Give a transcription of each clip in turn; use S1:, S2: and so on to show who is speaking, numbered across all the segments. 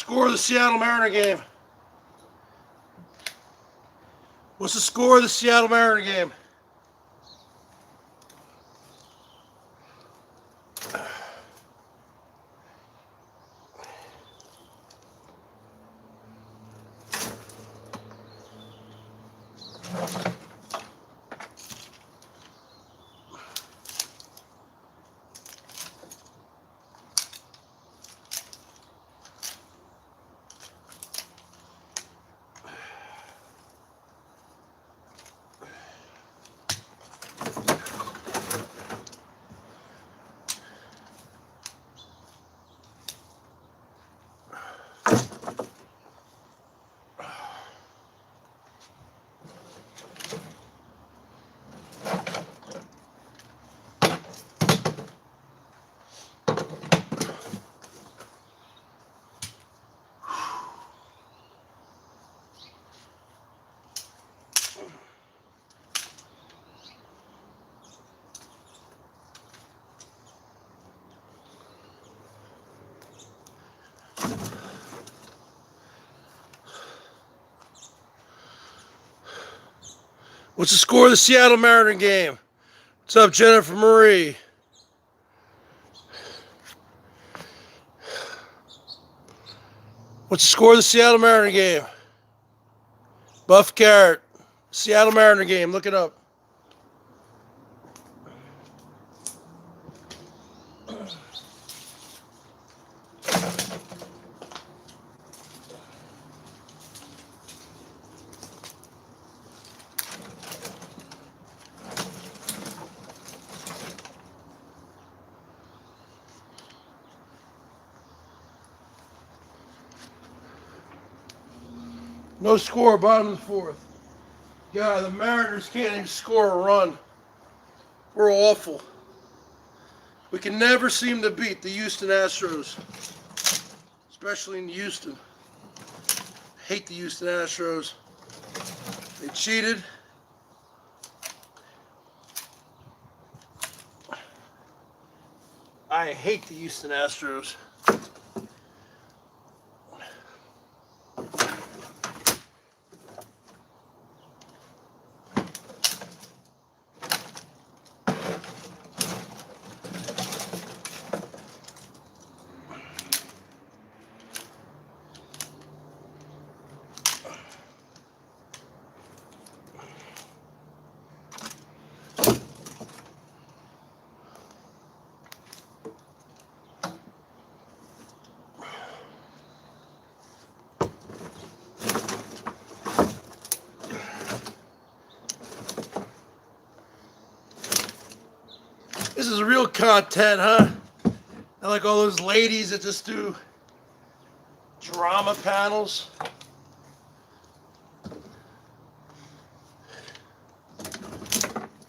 S1: score of the Seattle Mariner game? What's the score of the Seattle Mariner game? What's the score of the Seattle Mariner game? What's up, Jennifer Marie? What's the score of the Seattle Mariner game? Buff Carrot. Seattle Mariner game. Look it up. No score, bottom of the fourth. God, the Mariners can't even score a run. We're awful. We can never seem to beat the Houston Astros, especially in Houston. I hate the Houston Astros. They cheated. I hate the Houston Astros. This is real content, huh? I like all those ladies that just do drama panels.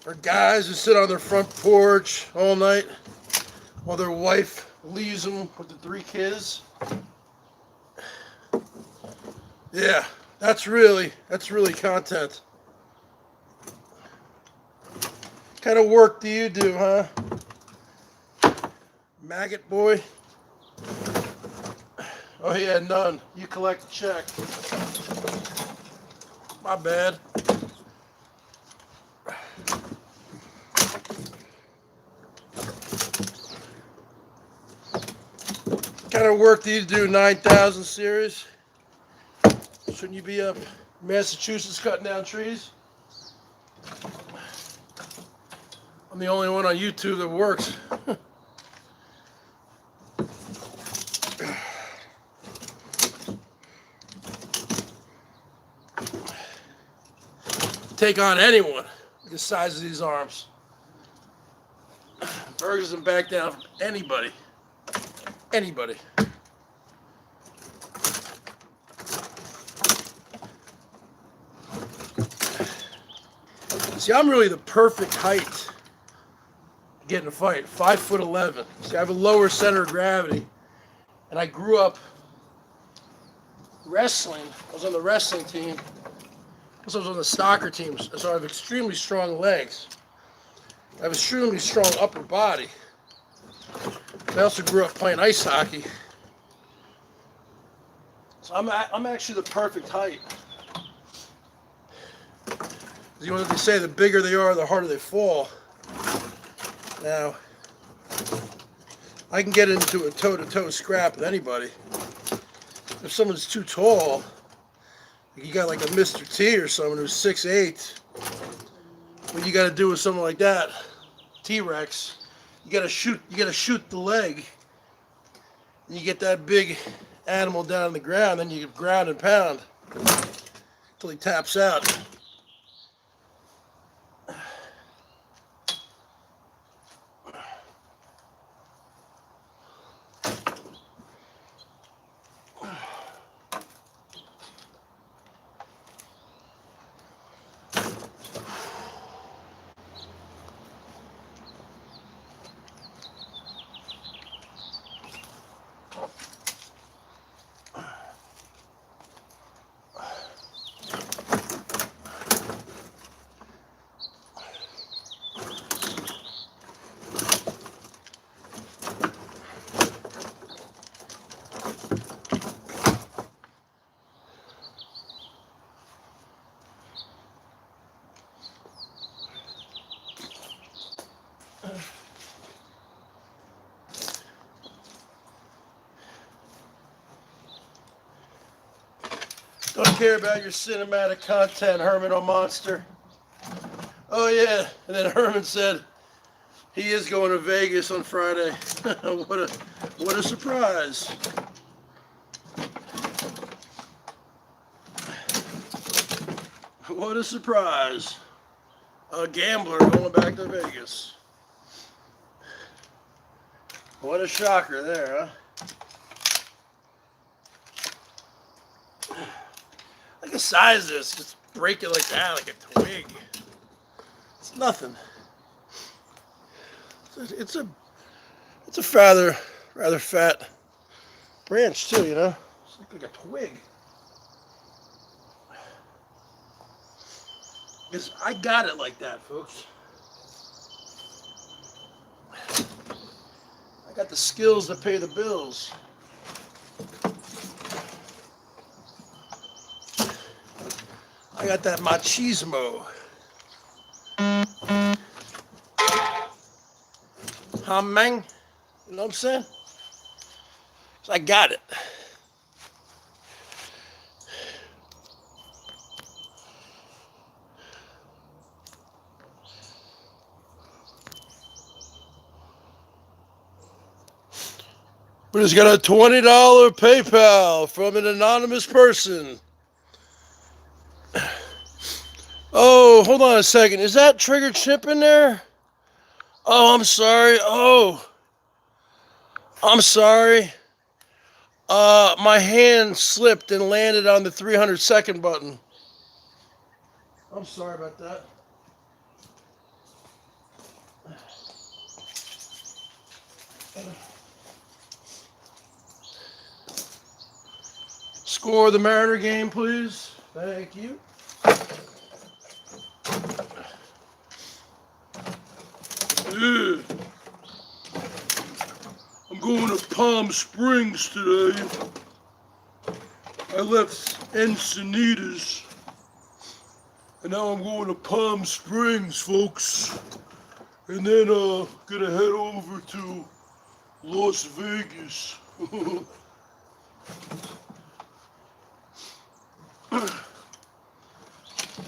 S1: Or guys who sit on their front porch all night while their wife leaves them with the 3 kids. Yeah, that's really content. What kind of work do you do, huh? Maggot boy? Oh yeah, none. You collect a check. My bad. What kind of work do you do, 9,000 series? Shouldn't you be up in Massachusetts cutting down trees? I'm the only one on YouTube that works. Take on anyone with the size of these arms. BERGS doesn't back down from anybody. Anybody. See, I'm really the perfect height to get in a fight. 5'11". See, I have a lower center of gravity. And I grew up wrestling. I was on the wrestling team. I was on the soccer team, so I have extremely strong legs. I have a extremely strong upper body. I also grew up playing ice hockey. So I'm actually the perfect height. You know what they say, the bigger they are, the harder they fall. Now, I can get into a toe-to-toe scrap with anybody. If someone's too tall, you got like a Mr. T or someone who's 6'8", what you got to do with someone like that, T-Rex, you got to shoot the leg, and you get that big animal down on the ground, then you ground and pound until he taps out. Don't care about your cinematic content, Herman O' Monster. Oh yeah, and then Herman said he is going to Vegas on Friday. what a surprise. What a surprise. A gambler going back to Vegas. What a shocker there, huh? Look at the size of this. Just break it like that, like a twig. It's nothing. It's a rather fat branch too, you know. It's like a twig. Because I got it like that, folks. I got the skills to pay the bills. I got that machismo. Huh, man? You know what I'm saying? So I got it. But it's got a $20 PayPal from an anonymous person. Oh, hold on a second. Is that Trigger Chip in there? Oh, I'm sorry. Oh, I'm sorry. My hand slipped and landed on the 300-second button. I'm sorry about that. Score the Mariner game, please. Thank you. Yeah. I'm going to Palm Springs today. I left Encinitas, and now I'm going to Palm Springs, folks. And then gonna head over to Las Vegas.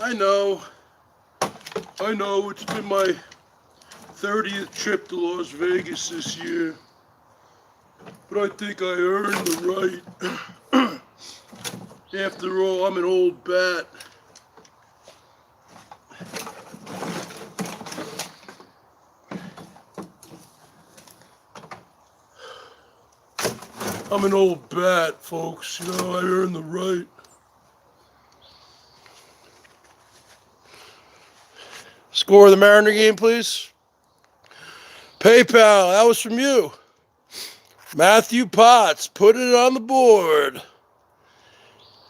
S1: I know, it's been my 30th trip to Las Vegas this year, but I think I earned the right. After all, I'm an old bat. I'm an old bat, folks. You know, I earned the right. Score the Mariner game, please. PayPal, that was from you. Matthew Potts, put it on the board.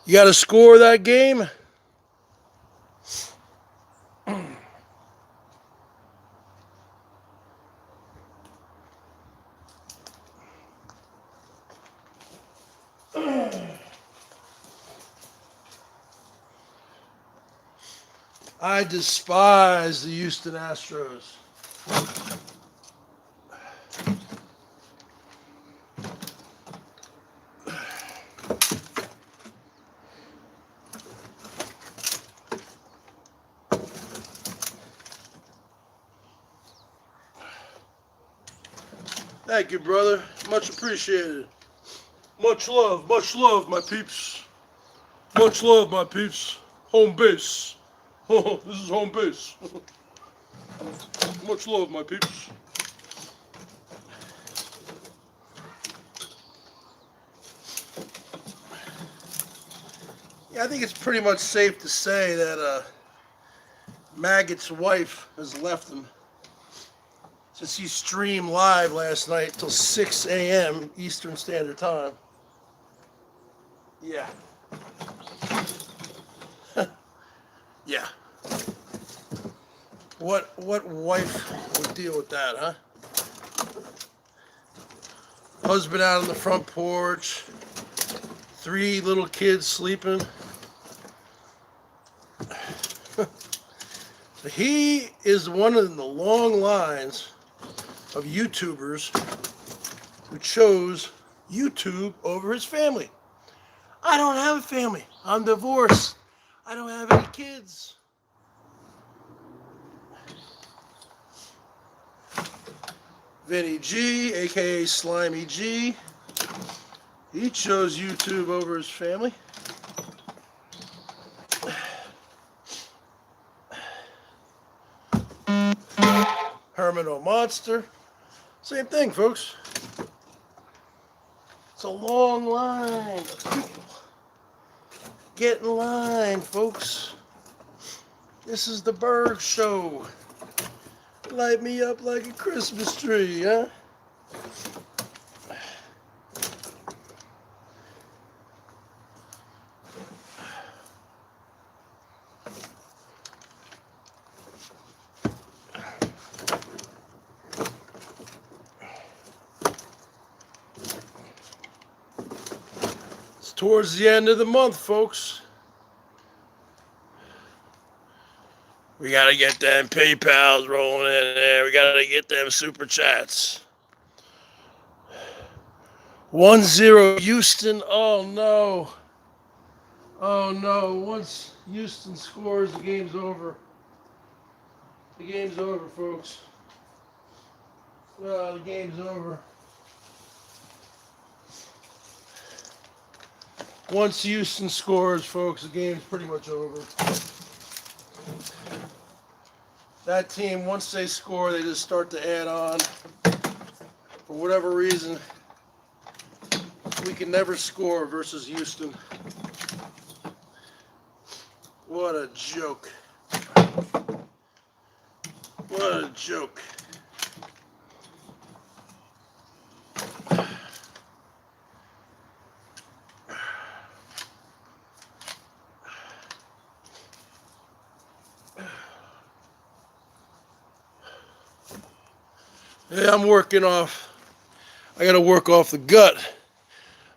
S1: You got to score that game? I despise the Houston Astros. Thank you, brother. Much appreciated. Much love, my peeps. Much love, my peeps. Home base. This is home base. Much love, my peeps. Yeah, I think it's pretty much safe to say that Maggot's wife has left him since he streamed live last night till 6 a.m. Eastern Standard Time. Yeah. Yeah. What wife would deal with that, huh? Husband out on the front porch, 3 little kids sleeping. He is one of the long lines of YouTubers who chose YouTube over his family. I don't have a family. I'm divorced. I don't have any kids. Vinny G, aka Slimy G, he chose YouTube over his family. Herman O Monster, same thing, folks. It's a long line of people. Get in line, folks. This is the BERGS Show. Light me up like a Christmas tree, huh? It's towards the end of the month, folks. We gotta get them PayPals rolling in there. We gotta get them super chats. 1-0 Houston. Oh no. Oh no. Once Houston scores, the game's over. The game's over, folks. Well, the game's over. Once Houston scores, folks, the game's pretty much over. That team, once they score, they just start to add on. For whatever reason, we can never score versus Houston. What a joke. What a joke. Yeah, I gotta work off the gut.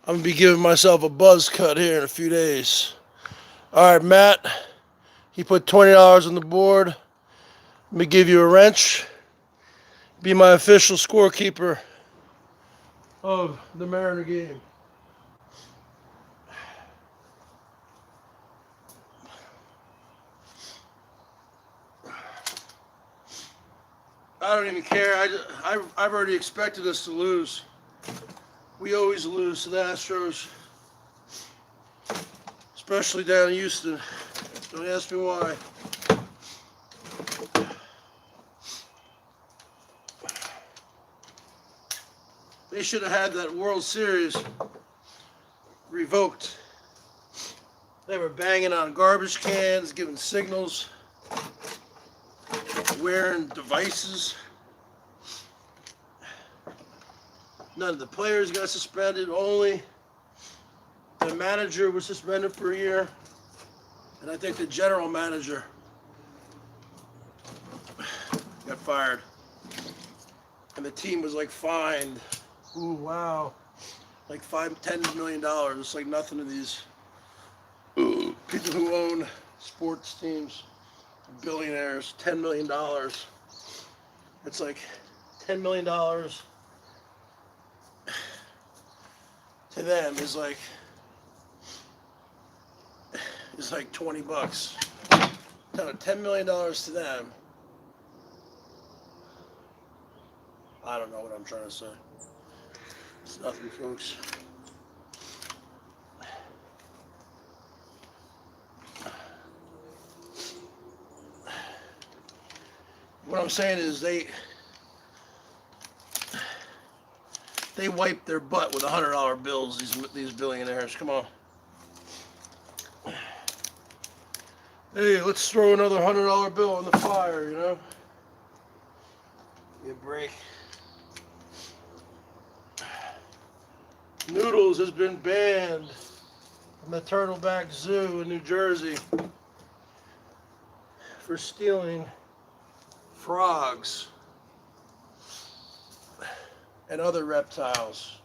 S1: I'm gonna be giving myself a buzz cut here in a few days. All right, Matt, he put $20 on the board. Let me give you a wrench. Be my official scorekeeper of the Mariner game. I don't even care. I've already expected us to lose. We always lose to the Astros, especially down in Houston. Don't ask me why. They should have had that World Series revoked. They were banging on garbage cans, giving signals, wearing devices. None of the players got suspended. Only the manager was suspended for a year. And I think the general manager got fired. And the team was like fined. Ooh, wow. Like $10 million. It's like nothing to these people who own sports teams. billionaires, $10 million. It's like $10 million to them is like $20. No, $10 million to them. I don't know what I'm trying to say. It's nothing, folks. What I'm saying is they wipe their butt with $100 bills. These billionaires. Come on. Hey, let's throw another $100 bill on the fire. You know. Give me a break. Noodles has been banned from the Turtleback Zoo in New Jersey for stealing frogs and other reptiles.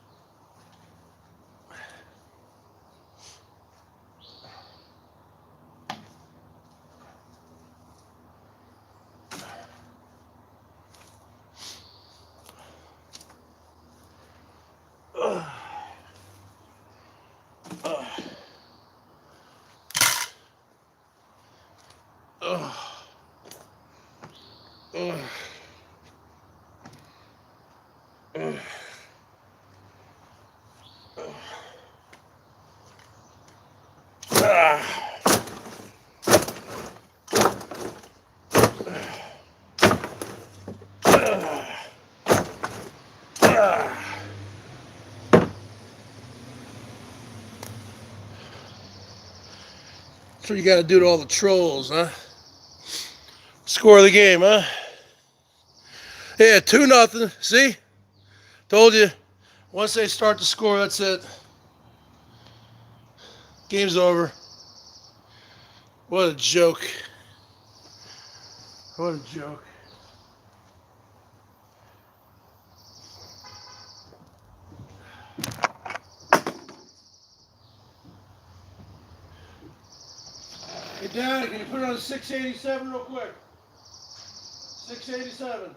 S1: That's what you got to do to all the trolls, huh? Score of the game, huh? Yeah, 2-0. See? Told you. Once they start to score, that's it. Game's over. What a joke. What a joke. Hey, Dad, can you put it on 687 real quick? 687.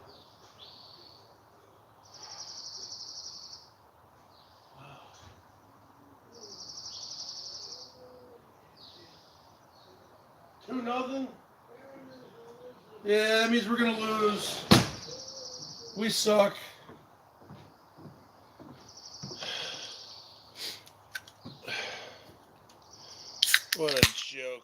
S1: Two nothing. Yeah, that means we're gonna lose. We suck. What a joke.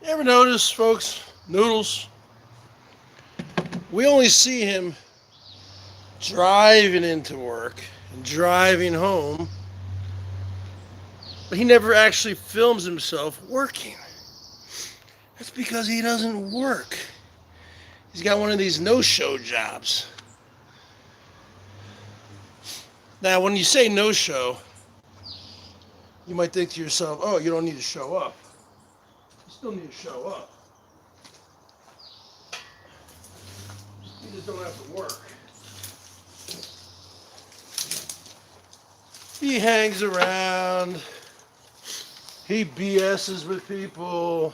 S1: You ever notice, folks, Noodles, we only see him driving into work and driving home, but he never actually films himself working. That's because he doesn't work. He's got one of these no-show jobs. Now, when you say no-show, you might think to yourself, oh, you don't need to show up. You still need to show up. You just don't have to work. He hangs around. He BS's with people.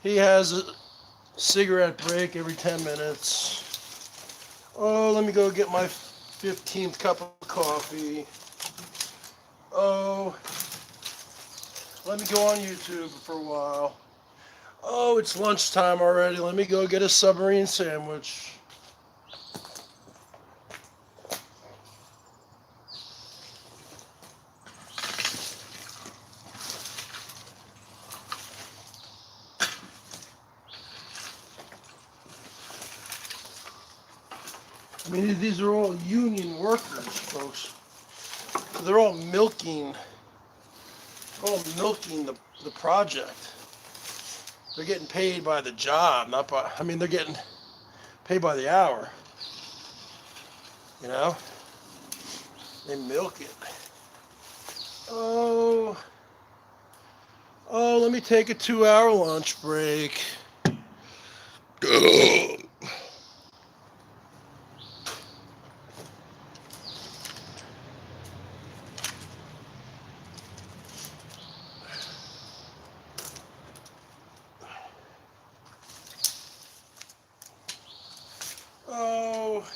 S1: He has a cigarette break every 10 minutes. Oh, let me go get my 15th cup of coffee. Oh, let me go on YouTube for a while. Oh, it's lunchtime already. Let me go get a submarine sandwich. mean, these are all union workers, folks. So they're all milking the project. They're getting paid by the job, not by, I mean, they're getting paid by the hour. You know? They milk it. Oh, let me take a 2-hour lunch break. Oh,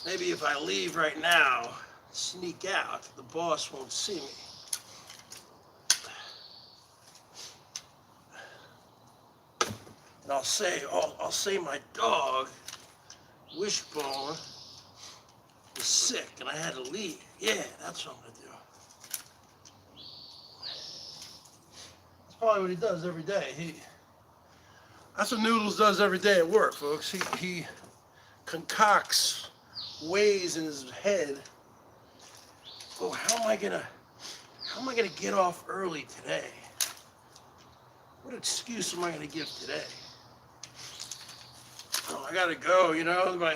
S1: maybe if I leave right now, sneak out, the boss won't see me. And I'll say my dog, Wishbone, was sick and I had to leave. Yeah, that's what I'm gonna do. That's probably what he does every day. That's what Noodles does every day at work, folks. He concocts ways in his head. Oh, how am I gonna get off early today? What excuse am I gonna give today? Oh, I gotta go, you know, the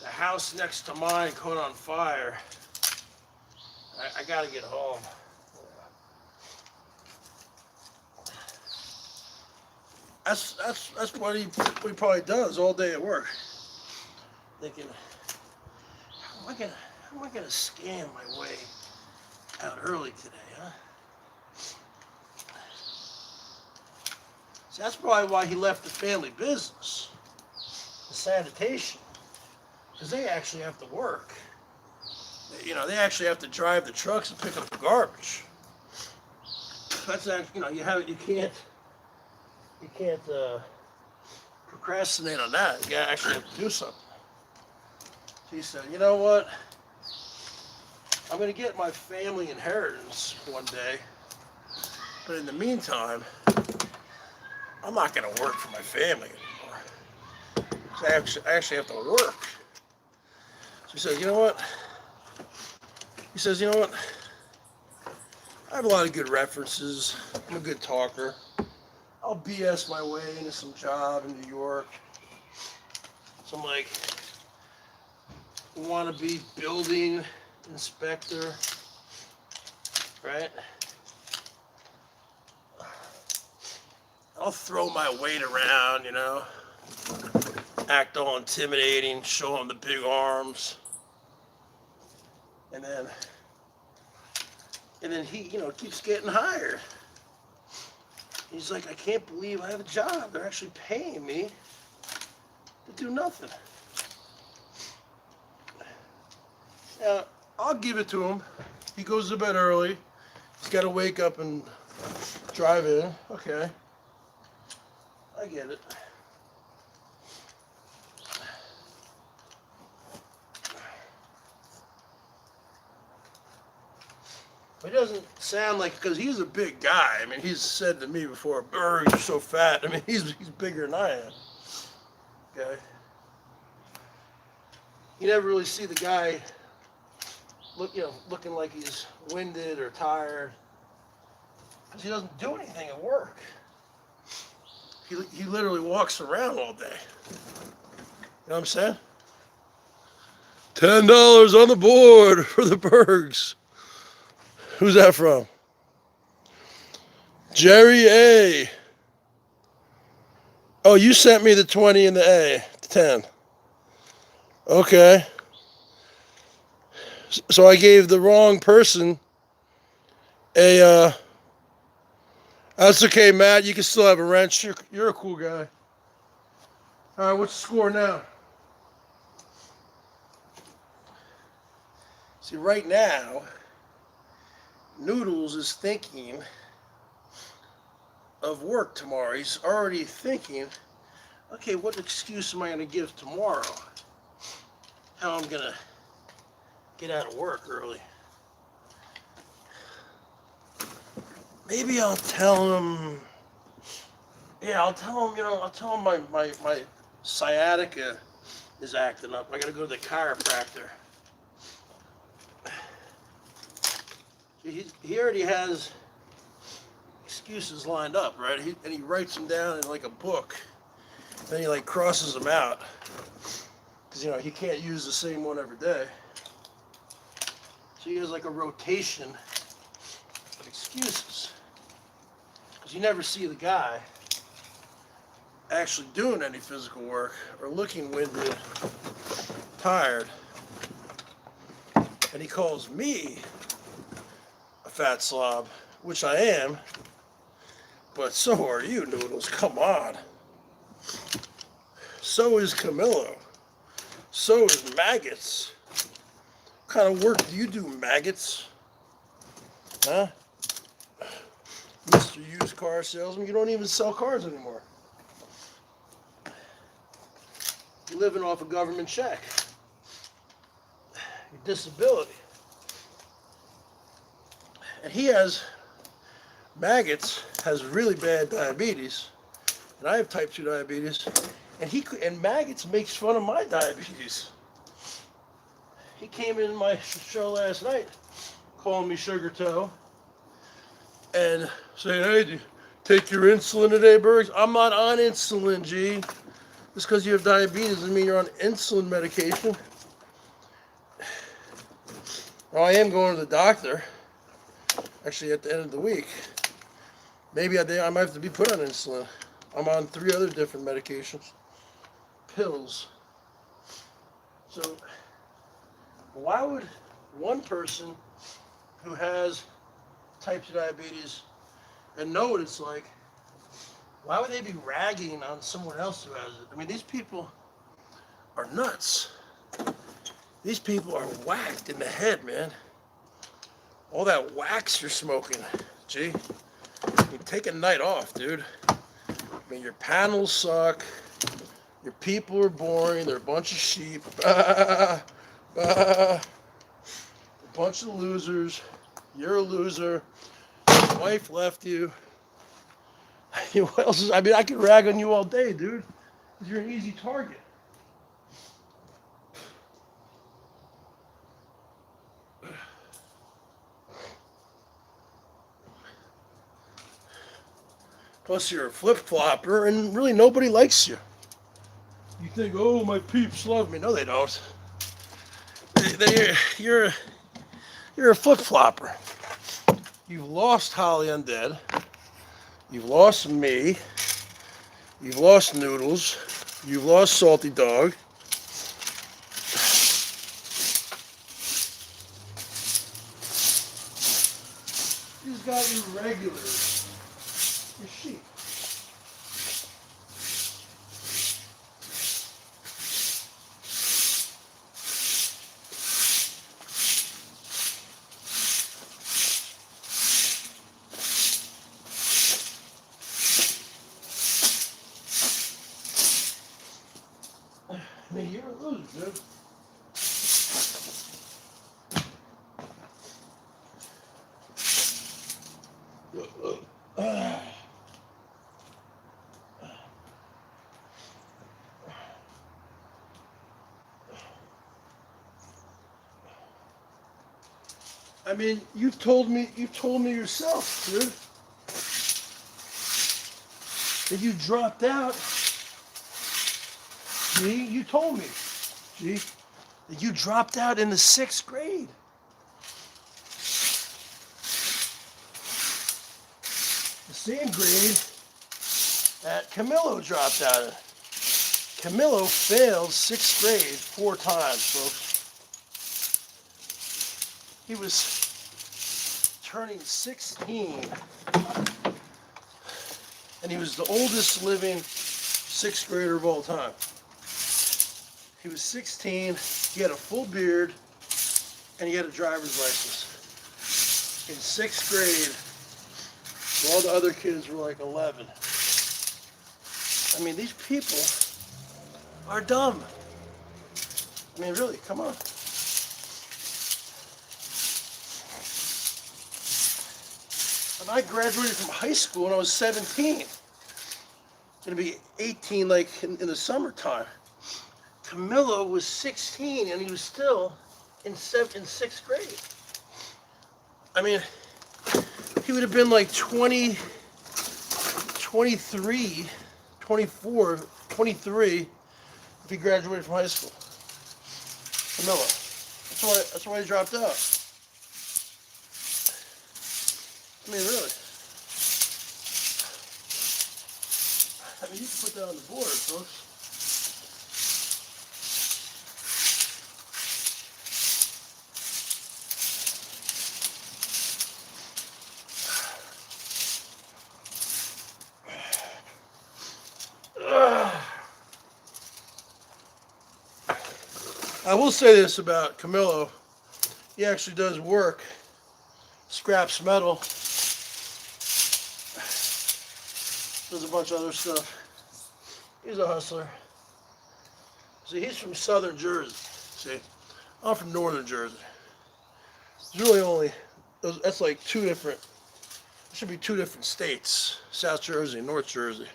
S1: house next to mine caught on fire. I gotta get home. That's what he probably does all day at work. Thinking, how am I gonna scam my way out early today, huh? So that's probably why he left the family business, the sanitation, because they actually have to work. You know, they actually have to drive the trucks and pick up the garbage. That's actually, you know, you can't procrastinate on that. You actually have to do something. So he said, you know what? I'm going to get my family inheritance one day, but in the meantime, I'm not going to work for my family anymore. So I actually have to work. So he says, you know what? He says, you know what? I have a lot of good references. I'm a good talker. I'll BS my way into some job in New York. Some like wannabe building inspector, right? I'll throw my weight around, you know, act all intimidating, show them the big arms, and then he, you know, keeps getting hired. He's like, I can't believe I have a job. They're actually paying me to do nothing. Now, I'll give it to him. He goes to bed early. He's got to wake up and drive in. Okay. I get it. But it doesn't sound like, because he's a big guy. I mean, he's said to me before, "Bergs, you're so fat." I mean, he's bigger than I am. Okay. You never really see the guy looking like he's winded or tired, because he doesn't do anything at work. He literally walks around all day. You know what I'm saying? $10 on the board for the Bergs. Who's that from? Jerry A. Oh, you sent me the 20 and the A, the 10. Okay. So I gave the wrong person a, that's okay, Matt. You can still have a wrench. You're a cool guy. All right, what's the score now? See, right now, Noodles is thinking of work tomorrow. He's already thinking, okay, what excuse am I going to give tomorrow? How I'm going to get out of work early. Maybe I'll tell him Yeah, I'll tell him, I'll tell him my sciatica is acting up. I gotta go to the chiropractor. He already has excuses lined up, right? And he writes them down in like a book. Then he like crosses them out. Because, he can't use the same one every day. So he has like a rotation of excuses. Because you never see the guy actually doing any physical work or looking winded, tired. And he calls me a fat slob, which I am, but so are you, Noodles. Come on. So is Camillo. So is Maggots. What kind of work do you do, Maggots? Huh? Mr. Used Car Salesman, you don't even sell cars anymore. You're living off a government check. Your disability. And Maggots has really bad diabetes, and I have type 2 diabetes, and Maggots makes fun of my diabetes. He came in my show last night, calling me Sugar Toe, and saying, hey, do you take your insulin today, Bergs? I'm not on insulin, G. Just because you have diabetes doesn't mean you're on insulin medication. Well, I am going to the doctor, actually at the end of the week. Maybe I might have to be put on insulin. I'm on 3 other different medications, pills. So why would one person who has type 2 diabetes and know what it's like, why would they be ragging on someone else who has it? I mean, these people are nuts. These people are whacked in the head, man. All that wax you're smoking, gee. I mean, take a night off, dude. I mean, your panels suck. Your people are boring. They're a bunch of sheep. A bunch of losers. You're a loser. Your wife left you. What else is? I mean, I could rag on you all day, dude. You're an easy target. Plus, you're a flip-flopper, and really nobody likes you. You think, oh, my peeps love me. No, they don't. You're a flip-flopper. You've lost Holly Undead. You've lost me. You've lost Noodles. You've lost Salty Dog. You've got your regulars. Your sheep. I mean, you're a loser, dude. I mean, you've told me yourself, dude, that you dropped out. Gee, you told me, gee, that you dropped out in the 6th grade. The same grade that Camillo dropped out in. Camillo failed 6th grade 4 times, folks. He was turning 16, and he was the oldest living 6th grader of all time. He was 16, he had a full beard, and he had a driver's license. In 6th grade, all the other kids were like 11. I mean, these people are dumb. I mean, really, come on. And I graduated from high school when I was 17. going to be 18 like in the summertime. Camilo was 16 and he was still in 6th grade. I mean, he would have been like 20, 23, 24, 23 if he graduated from high school. Camilo. That's why he dropped out. I mean, really. I mean, you can put that on the board, folks. I will say this about Camilo. He actually does work, scraps metal, does a bunch of other stuff. He's a hustler. See, he's from southern Jersey. See, I'm from northern Jersey. It's really only, that's like two different, it should be two different states, South Jersey and North Jersey.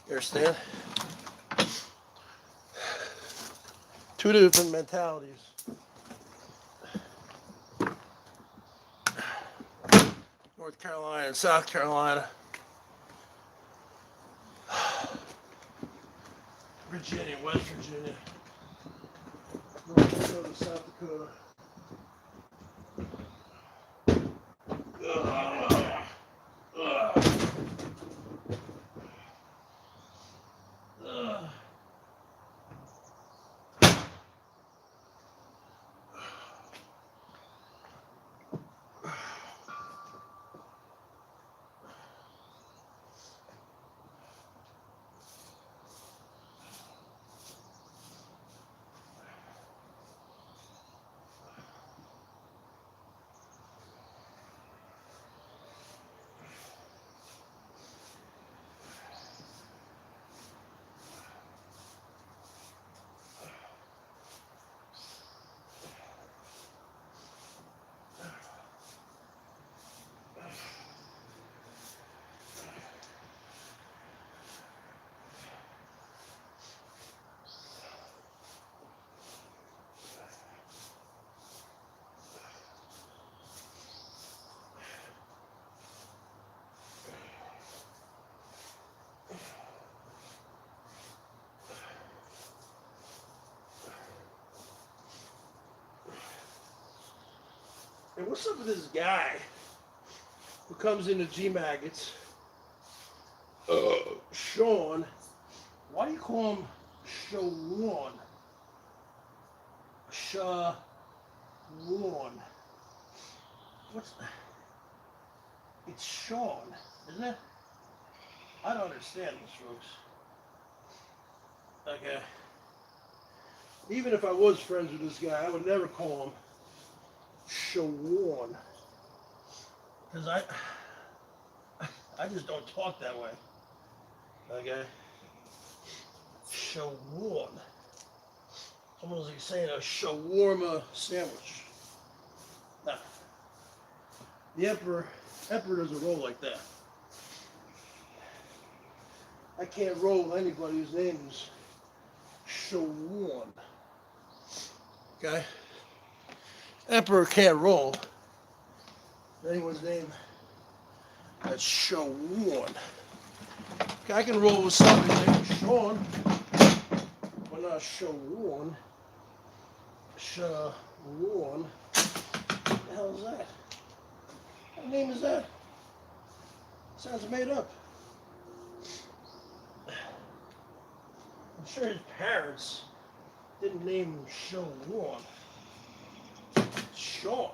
S1: You understand? Two different mentalities. North Carolina and South Carolina. Virginia, West Virginia. North Dakota, South Dakota. And what's up with this guy who comes into G-Maggots? Sean. Why do you call him Shawan? Shawan. It's Sean, isn't it? I don't understand this, folks. Okay. Even if I was friends with this guy, I would never call him Shawan. Because I just don't talk that way. Okay? Shawan. Someone's like saying a shawarma sandwich. No. The Emperor doesn't roll like that. I can't roll with anybody whose name is Shawan. Okay? Emperor can't roll anyone's name that's Shawan. Okay, I can roll with somebody named Sean, but not Shawan. Shawan. What the hell is that? What name is that? Sounds made up. I'm sure his parents didn't name him Shawan. Sean.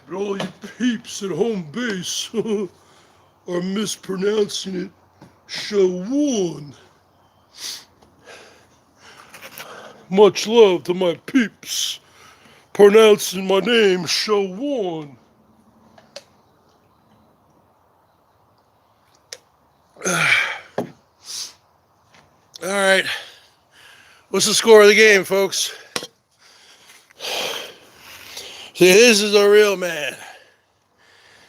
S1: But all you peeps at home base are mispronouncing it Shawan. Much love to my peeps pronouncing my name Shawan. All right. What's the score of the game, folks? See, this is a real man.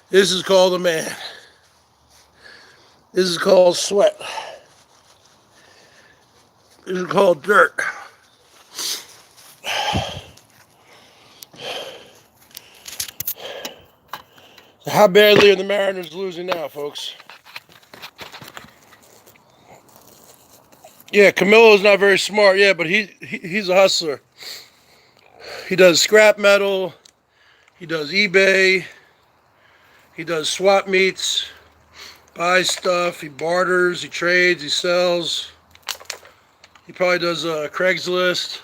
S1: This is called a man. This is called sweat. This is called dirt. How badly are the Mariners losing now, folks? Yeah, Camilo's not very smart. Yeah, but he's a hustler. He does scrap metal. He does eBay. He does swap meets. Buys stuff. He barters. He trades. He sells. He probably does Craigslist.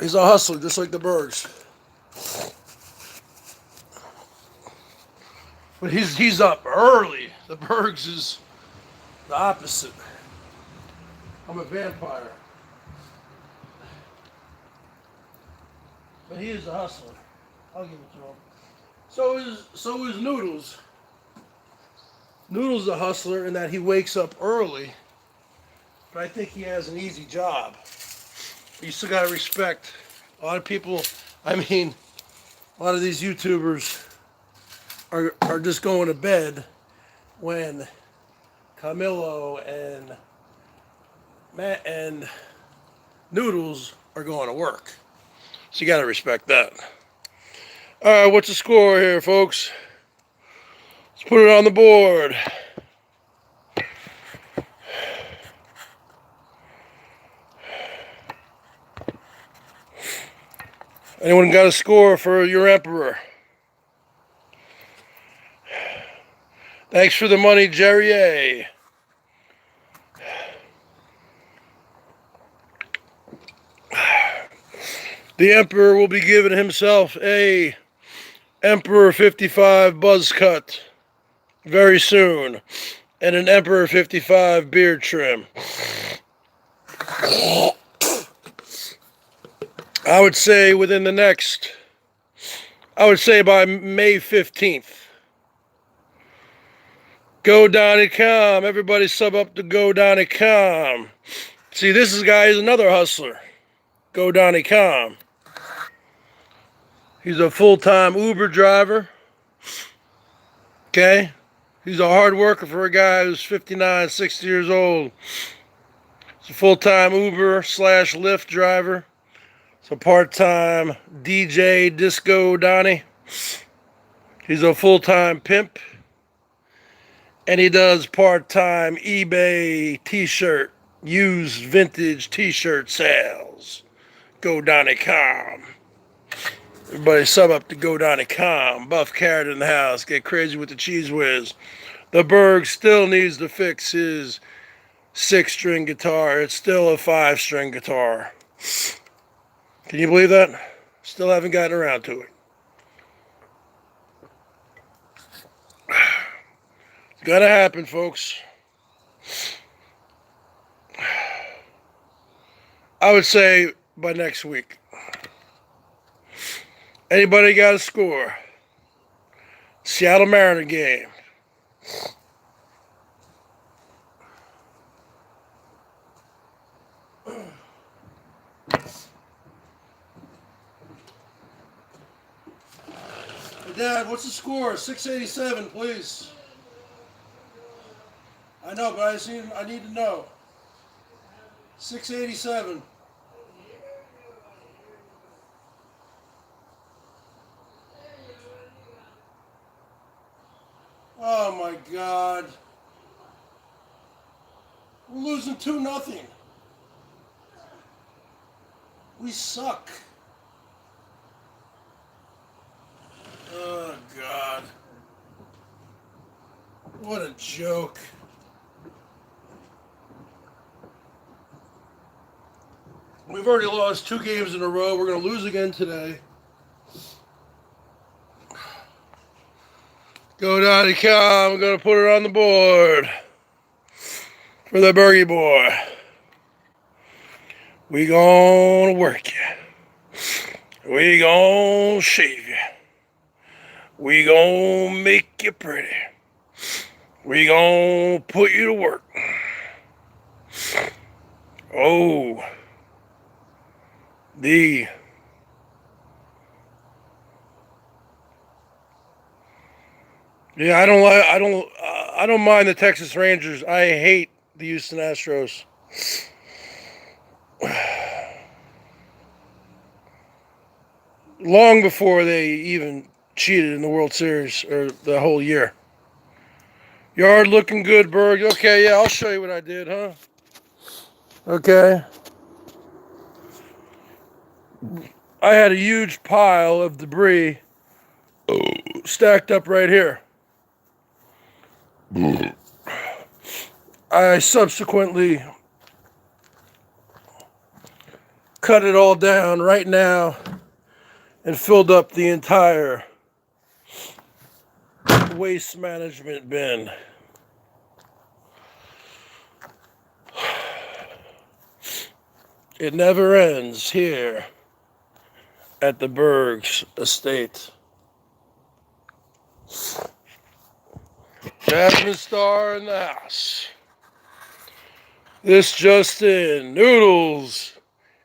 S1: He's a hustler, just like the Bergs. But he's up early. The Bergs is the opposite. I'm a vampire. But he is a hustler. I'll give it to him. So is Noodles. Noodles is a hustler in that he wakes up early, but I think he has an easy job. But you still gotta respect a lot of people. I mean, a lot of these YouTubers are just going to bed when Camilo and Matt and Noodles are going to work. So you gotta respect that. All right, what's the score here, folks? Let's put it on the board. Anyone got a score for your emperor? Thanks for the money, Jerry A. The emperor will be giving himself a Emperor 55 buzz cut very soon, and an Emperor 55 beard trim. I would say by May 15th. Go Donnie.com. Everybody sub up to Go Donnie.com. See, this guy is another hustler. Go Donnie.com. He's a full-time Uber driver. Okay? He's a hard worker for a guy who's 59, 60 years old. He's a full-time Uber / Lyft driver. He's a part-time DJ Disco Donnie. He's a full-time pimp. And he does part-time eBay t-shirt, used vintage t-shirt sales. Go Donnie.com. Everybody sub up to Go Donnie.com. Buff Carrot in the house. Get crazy with the cheese whiz. The Berg still needs to fix his 6-string guitar. It's still a 5-string guitar. Can you believe that? Still haven't gotten around to it. It's gonna happen, folks. I would say by next week. Anybody got a score? Seattle Mariner game. Hey, Dad, what's the score? 687, please. I know, but I need to know. 687. Oh my God. We're losing 2-0. We suck. Oh God. What a joke. We've already lost 2 games in a row. We're going to lose again today. Go Donnie.com. I'm going to put it on the board for the Bergie boy. We gonna work you. We gonna shave you. We gonna make you pretty. We gonna put you to work. Oh, the Yeah, I don't mind the Texas Rangers. I hate the Houston Astros. Long before they even cheated in the World Series or the whole year. Yard looking good, Berg. Okay, yeah, I'll show you what I did, huh? Okay. I had a huge pile of debris stacked up right here. I subsequently cut it all down right now and filled up the entire waste management bin. It never ends here at the Bergs estate. Jasmine Star in the house. This just in, Noodles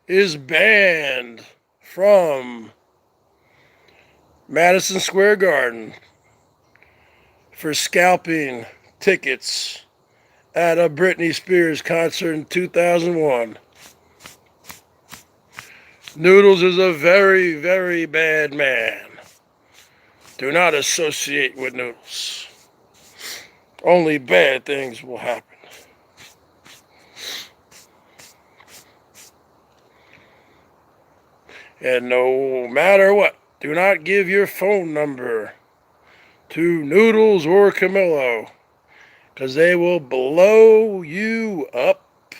S1: is banned from Madison Square Garden for scalping tickets at a Britney Spears concert in 2001. Noodles is a very, very bad man. Do not associate with Noodles. Only bad things will happen. And no matter what, do not give your phone number to Noodles or Camillo, because they will blow you up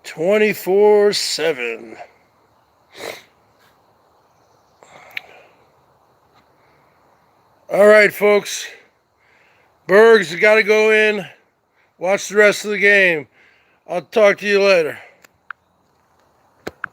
S1: 24/7. All right, folks. Bergs, you got to go in. Watch the rest of the game. I'll talk to you later.